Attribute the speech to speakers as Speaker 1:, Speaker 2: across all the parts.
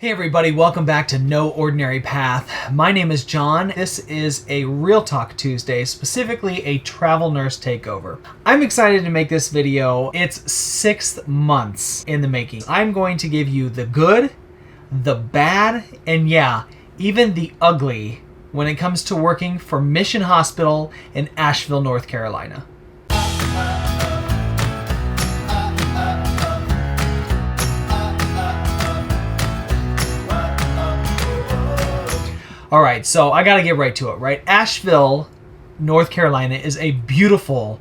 Speaker 1: Hey everybody, welcome back to No Ordinary Path. My name is John. This is a Real Talk Tuesday, specifically a travel nurse takeover. I'm excited to make this video. It's 6 months in the making. I'm going to give you the good, the bad, and yeah, even the ugly when it comes to working for Mission Hospital in Asheville, North Carolina. All right, so I got to get right to it, right? Asheville, North Carolina is a beautiful,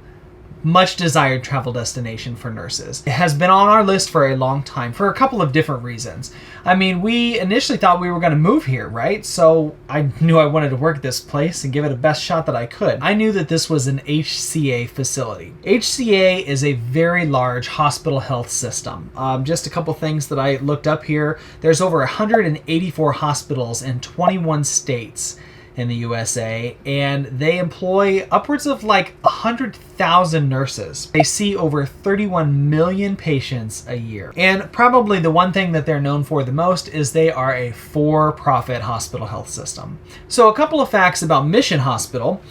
Speaker 1: much desired travel destination for nurses. It has been on our list for a long time for a couple of different reasons. I mean, we initially thought we were going to move here, right? So I knew I wanted to work at this place and give it a best shot that I could. I knew that this was an HCA facility. HCA is a very large hospital health system. Just a couple things that I looked up here. There's over 184 hospitals in 21 states in the USA, and they employ upwards of like 100,000 nurses. They see over 31 million patients a year. And probably the one thing that they're known for the most is they are a for-profit hospital health system. So a couple of facts about Mission Hospital.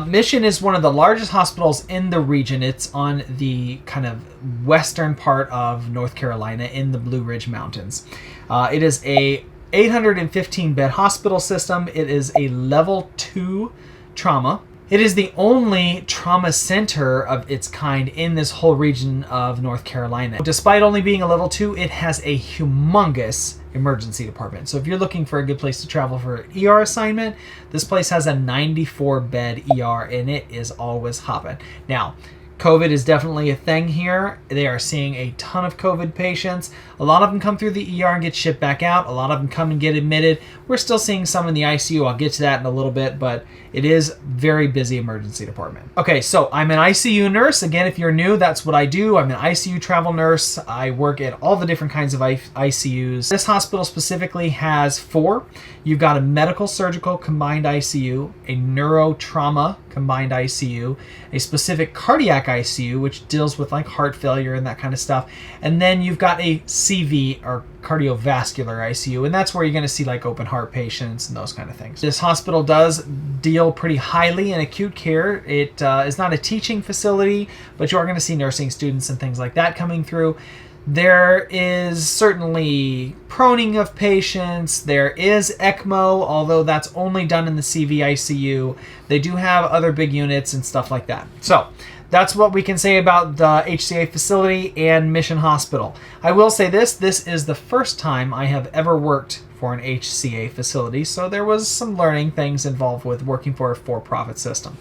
Speaker 1: Mission is one of the largest hospitals in the region. It's on the kind of western part of North Carolina in the Blue Ridge Mountains. It is a 815-bed hospital system. It is a level 2 trauma. It is the only trauma center of its kind in this whole region of North Carolina. Despite only being a level 2, it has a humongous emergency department. So if you're looking for a good place to travel for an ER assignment, this place has a 94-bed ER and it is always hopping. Now, COVID is definitely a thing here. They are seeing a ton of COVID patients. A lot of them come through the ER and get shipped back out. A lot of them come and get admitted. We're still seeing some in the ICU. I'll get to that in a little bit, but it is very busy emergency department. Okay, so I'm an ICU nurse. Again, if you're new, that's what I do. I'm an ICU travel nurse. I work at all the different kinds of ICUs. This hospital specifically has 4. You've got a medical surgical combined ICU, a neurotrauma combined ICU, a specific cardiac ICU, which deals with like heart failure and that kind of stuff. And then you've got a CV or cardiovascular ICU, and that's where you're going to see like open heart patients and those kind of things. This hospital does deal pretty highly in acute care. It is not a teaching facility, but you are going to see nursing students and things like that coming through. There is certainly proning of patients. There is ECMO, although that's only done in the CV ICU. They do have other big units and stuff like that. So that's what we can say about the HCA facility and Mission Hospital. I will say this is the first time I have ever worked for an HCA facility, so there was some learning things involved with working for a for-profit system.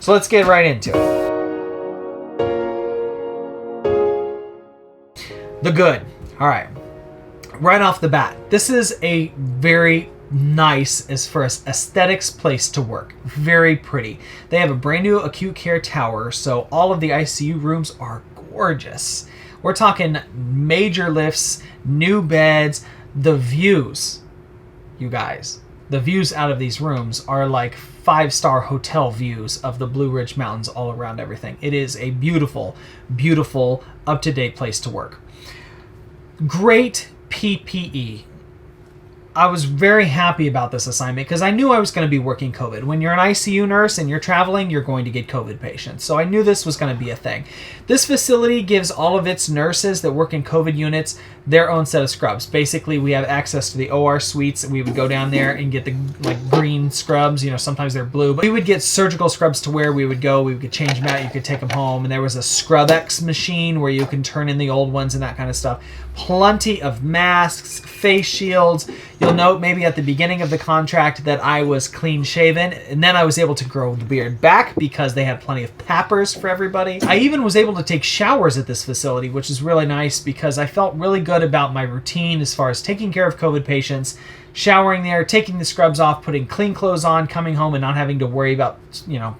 Speaker 1: So let's get right into it. The good. All right. Right off the bat, this is a very nice, as far as aesthetics, place to work. Very pretty. They have a brand new acute care tower, so all of the ICU rooms are gorgeous. We're talking major lifts, new beds, the views, you guys. The views out of these rooms are like 5-star hotel views of the Blue Ridge Mountains all around everything. It is a beautiful, beautiful, up-to-date place to work. Great PPE. I was very happy about this assignment because I knew I was going to be working COVID. When you're an ICU nurse and you're traveling, you're going to get COVID patients. So I knew this was going to be a thing. This facility gives all of its nurses that work in COVID units their own set of scrubs. Basically, we have access to the OR suites. We would go down there and get the like green scrubs. You know, sometimes they're blue, but we would get surgical scrubs to wear. We would change them out. You could take them home. And there was a ScrubX machine where you can turn in the old ones and that kind of stuff. Plenty of masks, face shields. You'll note maybe at the beginning of the contract that I was clean shaven, and then I was able to grow the beard back because they had plenty of pappers for everybody. I even was able to take showers at this facility, which is really nice because I felt really good about my routine as far as taking care of COVID patients, showering there, taking the scrubs off, putting clean clothes on, coming home and not having to worry about,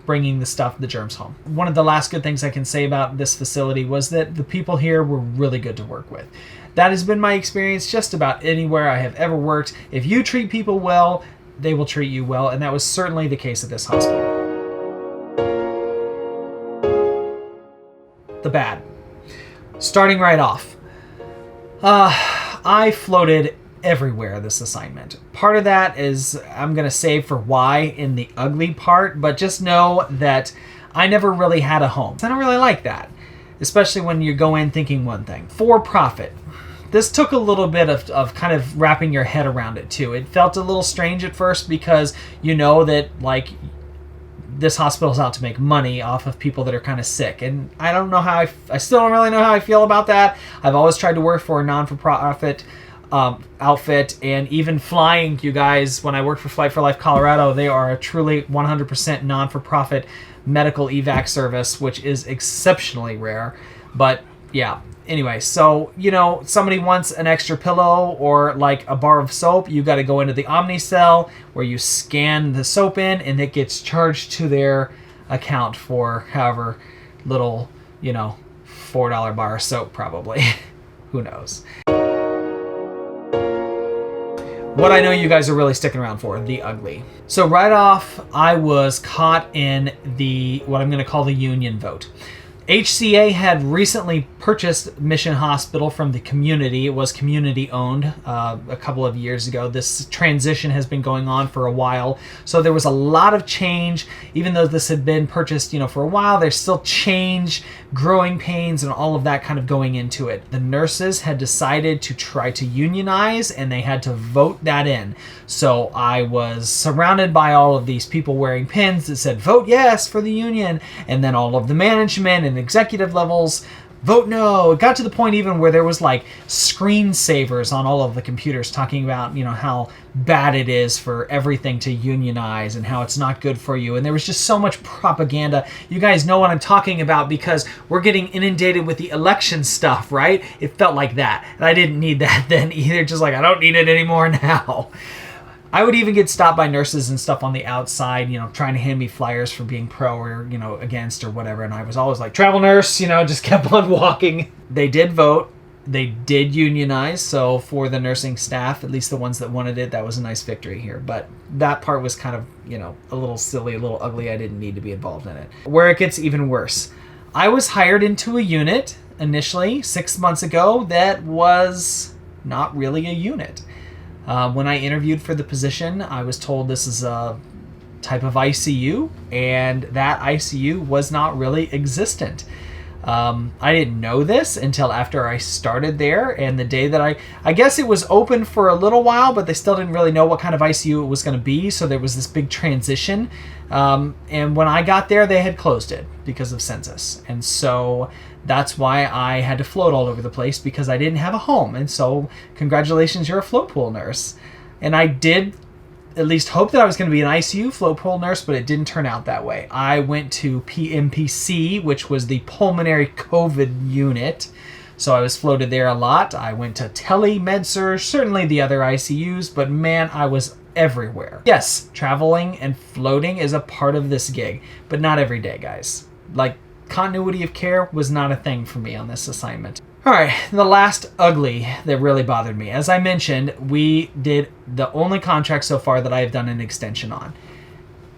Speaker 1: bringing the germs home. One of the last good things I can say about this facility was that the people here were really good to work with. That has been my experience just about anywhere I have ever worked. If you treat people well, they will treat you well, and that was certainly the case at this hospital. The bad. Starting right off, I floated everywhere this assignment. Part of that is I'm going to save for why in the ugly part, but just know that I never really had a home. I don't really like that, especially when you go in thinking one thing. For profit. This took a little bit of kind of wrapping your head around it too. It felt a little strange at first because you know that like this hospital's out to make money off of people that are kind of sick. And I don't know how I still don't really know how I feel about that. I've always tried to work for a non-for-profit outfit, and even flying, you guys, when I worked for Flight for Life Colorado, they are a truly 100% non-for-profit medical evac service, which is exceptionally rare. But yeah, anyway, so, you know, somebody wants an extra pillow or like a bar of soap, you got to go into the Omnicell where you scan the soap in and it gets charged to their account for however little, you know, $4 bar of soap probably. Who knows? What I know you guys are really sticking around for, the ugly. So right off, I was caught in the, what I'm going to call the union vote. HCA had recently purchased Mission Hospital from the community. It was community owned a couple of years ago. This transition has been going on for a while. So there was a lot of change. Even though this had been purchased, you know, for a while, there's still change, growing pains, and all of that kind of going into it. The nurses had decided to try to unionize, and they had to vote that in. So I was surrounded by all of these people wearing pins that said, vote yes for the union. And then all of the management and executive levels, vote no. It got to the point even where there was like screensavers on all of the computers talking about, you know, how bad it is for everything to unionize and how it's not good for you. And there was just so much propaganda. You guys know what I'm talking about because we're getting inundated with the election stuff, right? It felt like that. And I didn't need that then either. Just like, I don't need it anymore now. I would even get stopped by nurses and stuff on the outside, you know, trying to hand me flyers for being pro or, you know, against or whatever. And I was always like, travel nurse, you know, just kept on walking. They did vote. They did unionize. So for the nursing staff, at least the ones that wanted it, that was a nice victory here. But that part was kind of, you know, a little silly, a little ugly. I didn't need to be involved in it. Where it gets even worse. I was hired into a unit initially 6 months ago that was not really a unit. When I interviewed for the position, I was told this is a type of ICU, and that ICU was not really existent. I didn't know this until after I started there, and the day that I guess it was open for a little while, but they still didn't really know what kind of ICU it was going to be, so there was this big transition. And when I got there, they had closed it because of census. And so that's why I had to float all over the place, because I didn't have a home. And so congratulations, you're a float pool nurse. And I did at least hope that I was going to be an ICU float pool nurse, but it didn't turn out that way. I went to PMPC, which was the pulmonary COVID unit. So I was floated there a lot. I went to tele, med-surg, certainly the other ICUs, but man, I was everywhere. Yes, traveling and floating is a part of this gig, but not every day, guys. Like, continuity of care was not a thing for me on this assignment. All right, the last ugly that really bothered me. As I mentioned, we did the only contract so far that I have done an extension on.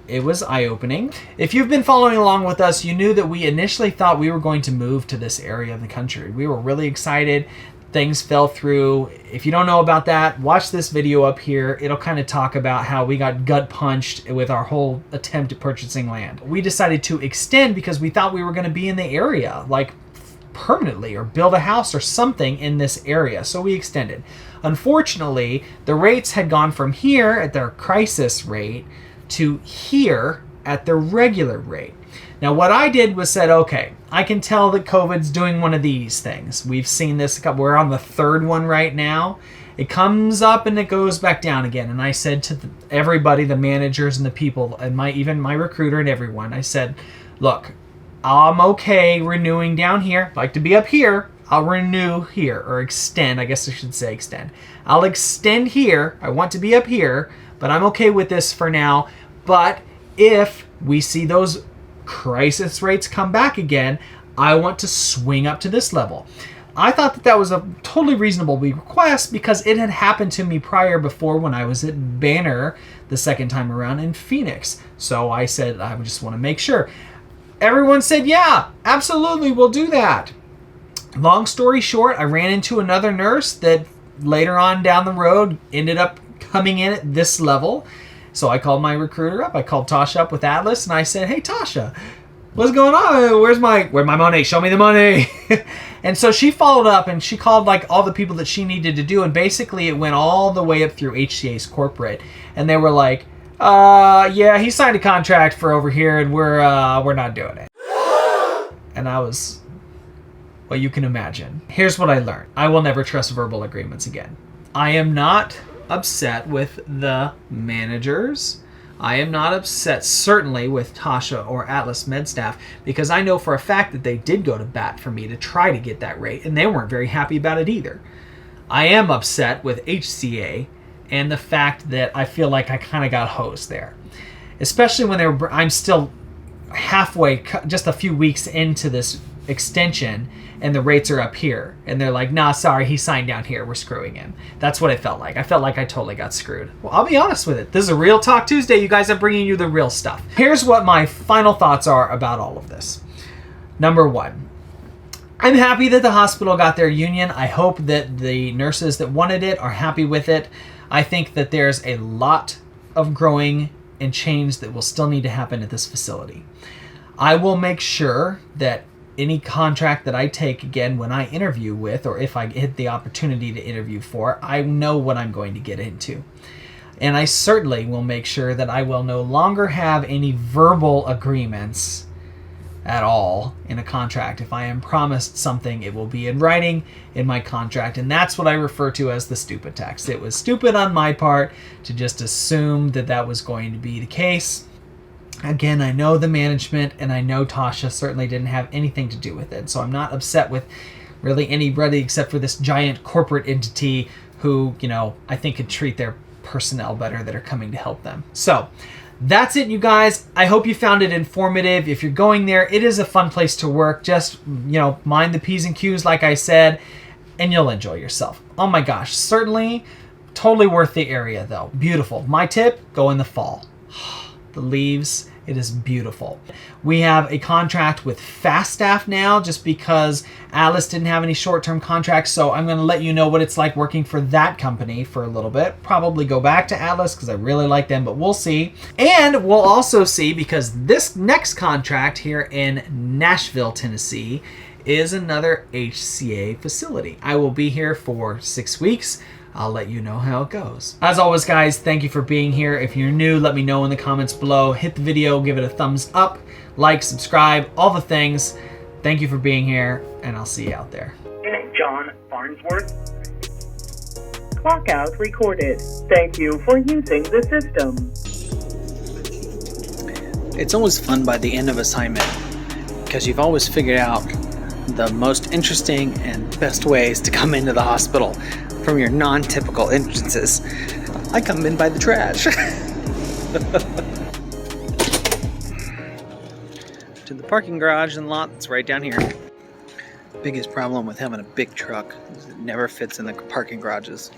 Speaker 1: It was eye-opening. If you've been following along with us, you knew that we initially thought we were going to move to this area of the country. We were really excited. Things fell through. If you don't know about that, watch this video up here. It'll kind of talk about how we got gut punched with our whole attempt at purchasing land. We decided to extend because we thought we were going to be in the area, like permanently, or build a house or something in this area. So we extended. Unfortunately, the rates had gone from here at their crisis rate to here at their regular rate. Now, what I did was said, okay, I can tell that COVID's doing one of these things. We've seen this, we're on the third one right now. It comes up and it goes back down again. And I said to everybody, the managers and the people, and even my recruiter and everyone, I said, look, I'm okay renewing down here. I'd like to be up here. I'll renew here, or extend. I guess I should say extend. I'll extend here. I want to be up here, but I'm okay with this for now. But if we see those crisis rates come back again, I want to swing up to this level. I thought that that was a totally reasonable request because it had happened to me prior before when I was at Banner the second time around in Phoenix. So I said, I just want to make sure. Everyone said, yeah, absolutely, we'll do that. Long story short, I ran into another nurse that later on down the road ended up coming in at this level. So I called my recruiter up. I called Tasha up with Atlas, and I said, "Hey, Tasha, what's going on? Where's my money? Show me the money." And so she followed up, and she called like all the people that she needed to do, and basically it went all the way up through HCA's corporate, and they were like, yeah, he signed a contract for over here, and we're not doing it." And I was, well, you can imagine. Here's what I learned. I will never trust verbal agreements again. I am not upset with the managers. I am not upset, certainly, with Tasha or Atlas Med staff, because I know for a fact that they did go to bat for me to try to get that rate, and they weren't very happy about it either. I am upset with HCA and the fact that I feel like I kind of got hosed there, especially when I'm still halfway, just a few weeks into this extension, and the rates are up here, and they're like, "Nah, sorry, he signed down here, we're screwing him." That's what it felt like. I felt like I totally got screwed. Well, I'll be honest with it. This is a Real Talk Tuesday. You guys, I'm bringing you the real stuff. Here's what my final thoughts are about all of this. Number one, I'm happy that the hospital got their union. I hope that the nurses that wanted it are happy with it. I think that there's a lot of growing and change that will still need to happen at this facility. I will make sure that any contract that I take, again, when I interview with, or if I get the opportunity to interview for, I know what I'm going to get into. And I certainly will make sure that I will no longer have any verbal agreements at all in a contract. If I am promised something, it will be in writing in my contract, and that's what I refer to as the stupid text. It was stupid on my part to just assume that that was going to be the case. Again, I know the management, and I know Tasha certainly didn't have anything to do with it, so I'm not upset with really anybody except for this giant corporate entity who, I think could treat their personnel better that are coming to help them. So that's it, you guys. I hope you found it informative. If you're going there, it is a fun place to work. Just, mind the P's and Q's like I said, and you'll enjoy yourself. Oh my gosh, certainly totally worth the area though. Beautiful. My tip, go in the fall. The leaves, it is beautiful. We have a contract with Fast Staff now just because Atlas didn't have any short-term contracts, so I'm going to let you know what it's like working for that company for a little bit. Probably go back to Atlas because I really like them, but we'll see. And we'll also see, because this next contract here in Nashville, Tennessee is another HCA facility. I will be here for 6 weeks. I'll let you know how it goes. As always, guys, thank you for being here. If you're new, let me know in the comments below. Hit the video, give it a thumbs up, like, subscribe, all the things. Thank you for being here, and I'll see you out there.
Speaker 2: John Farnsworth. Clock out recorded. Thank you for using the system.
Speaker 3: It's always fun by the end of assignment because you've always figured out the most interesting and best ways to come into the hospital from your non-typical entrances. I come in by the trash. To the parking garage and lot that's right down here. Biggest problem with having a big truck is it never fits in the parking garages.